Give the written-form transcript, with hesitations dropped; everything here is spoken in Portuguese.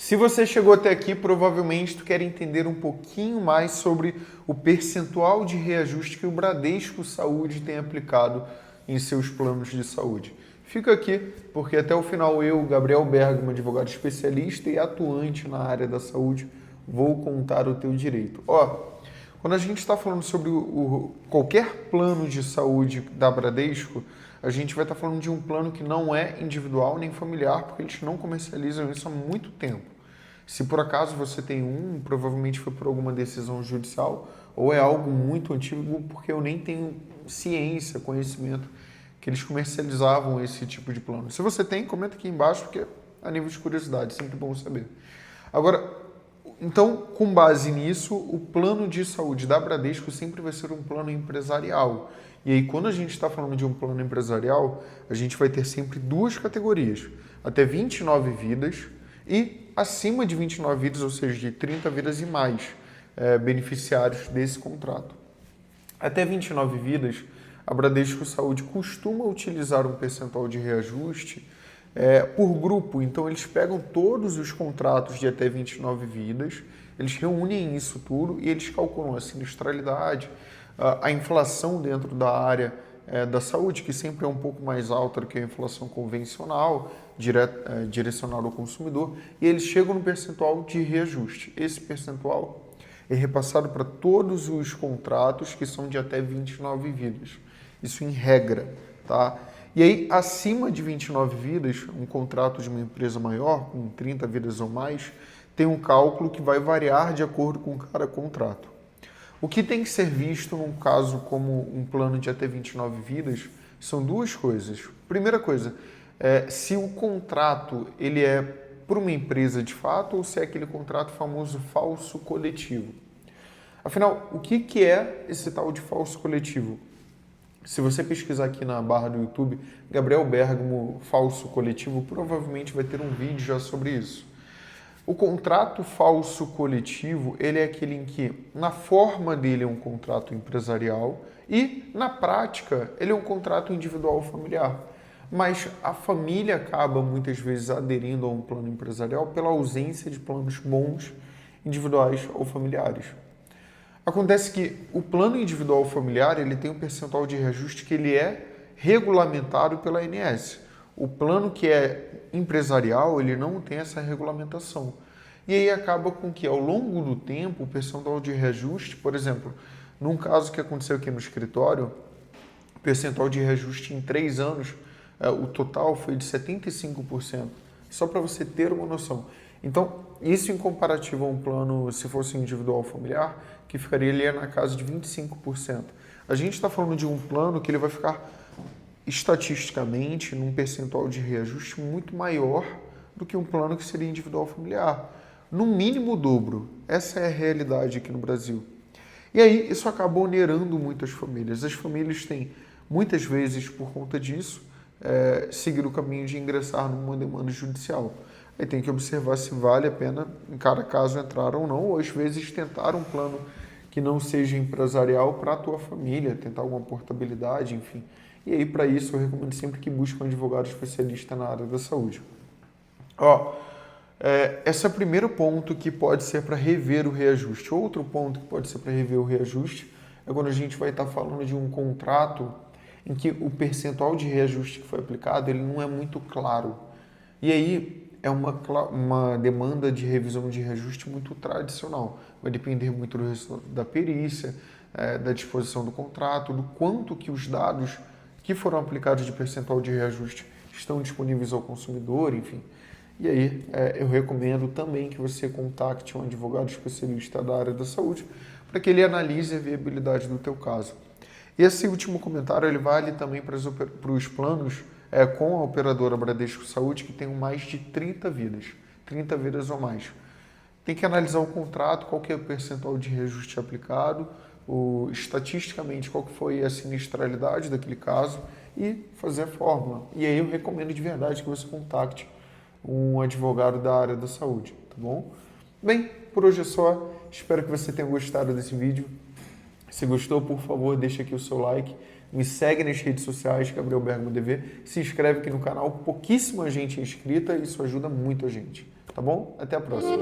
Se você chegou até aqui, provavelmente tu quer entender um pouquinho mais sobre o percentual de reajuste que o Bradesco Saúde tem aplicado em seus planos de saúde. Fica aqui, porque até o final eu, Gabriel Bergamo, advogado especialista e atuante na área da saúde, vou contar o teu direito. Quando a gente está falando sobre qualquer plano de saúde da Bradesco, a gente vai estar falando de um plano que não é individual nem familiar, porque eles não comercializam isso há muito tempo. Se por acaso você tem um, provavelmente foi por alguma decisão judicial, ou é algo muito antigo, porque eu nem tenho ciência, conhecimento que eles comercializavam esse tipo de plano. Se você tem, comenta aqui embaixo, porque a nível de curiosidade, sempre bom saber. Agora, então, com base nisso, o plano de saúde da Bradesco sempre vai ser um plano empresarial. E aí, quando a gente está falando de um plano empresarial, a gente vai ter sempre duas categorias, até 29 vidas e acima de 29 vidas, ou seja, de 30 vidas e mais beneficiários desse contrato. Até 29 vidas, a Bradesco Saúde costuma utilizar um percentual de reajuste por grupo. Então, eles pegam todos os contratos de até 29 vidas, eles reúnem isso tudo e eles calculam a sinistralidade, a inflação dentro da área da saúde, que sempre é um pouco mais alta do que a inflação convencional, direcionada ao consumidor, e eles chegam no percentual de reajuste. Esse percentual é repassado para todos os contratos que são de até 29 vidas. Isso em regra, tá? E aí, acima de 29 vidas, um contrato de uma empresa maior, com 30 vidas ou mais, tem um cálculo que vai variar de acordo com cada contrato. O que tem que ser visto num caso como um plano de até 29 vidas são duas coisas. Primeira coisa, se o contrato ele é por uma empresa de fato ou se é aquele contrato famoso falso coletivo. Afinal, o que é esse tal de falso coletivo? Se você pesquisar aqui na barra do YouTube, Gabriel Bergamo falso coletivo, provavelmente vai ter um vídeo já sobre isso. O contrato falso coletivo, ele é aquele em que, na forma dele, é um contrato empresarial e, na prática, ele é um contrato individual familiar. Mas a família acaba, muitas vezes, aderindo a um plano empresarial pela ausência de planos bons, individuais ou familiares. Acontece que o plano individual familiar, ele tem um percentual de reajuste que ele é regulamentado pela ANS. O plano que é empresarial, ele não tem essa regulamentação. E aí acaba com que, ao longo do tempo, o percentual de reajuste, por exemplo, num caso que aconteceu aqui no escritório, o percentual de reajuste em 3 anos, o total foi de 75%. Só para você ter uma noção. Então, isso em comparativo a um plano, se fosse individual familiar, que ficaria ali na casa de 25%. A gente está falando de um plano que ele vai ficar estatisticamente num percentual de reajuste muito maior do que um plano que seria individual familiar. No mínimo o dobro. Essa é a realidade aqui no Brasil. E aí isso acaba onerando muitas famílias. As famílias têm, muitas vezes, por conta disso, seguir o caminho de ingressar numa demanda judicial. Aí tem que observar se vale a pena, em cada caso, entrar ou não, ou às vezes tentar um plano que não seja empresarial para a tua família, tentar alguma portabilidade, enfim. E aí, para isso, eu recomendo sempre que busque um advogado especialista na área da saúde. Esse é o primeiro ponto que pode ser para rever o reajuste. Outro ponto que pode ser para rever o reajuste é quando a gente vai estar falando de um contrato em que o percentual de reajuste que foi aplicado ele não é muito claro. E aí é uma demanda de revisão de reajuste muito tradicional. Vai depender muito do resultado da perícia, da disposição do contrato, do quanto que os dados que foram aplicados de percentual de reajuste estão disponíveis ao consumidor, enfim. E aí eu recomendo também que você contacte um advogado especialista da área da saúde para que ele analise a viabilidade do teu caso. Esse último comentário ele vale também para os planos com a operadora Bradesco Saúde que tem mais de 30 vidas ou mais. Tem que analisar o contrato, qual que é o percentual de reajuste aplicado, estatisticamente qual que foi a sinistralidade daquele caso e fazer a fórmula. E aí eu recomendo de verdade que você contacte um advogado da área da saúde, tá bom? Bem, por hoje é só. Espero que você tenha gostado desse vídeo. Se gostou, por favor, deixa aqui o seu like. Me segue nas redes sociais, Gabriel Bergamo DV. Se inscreve aqui no canal. Pouquíssima gente inscrita, isso ajuda muito a gente. tá bom? Até a próxima.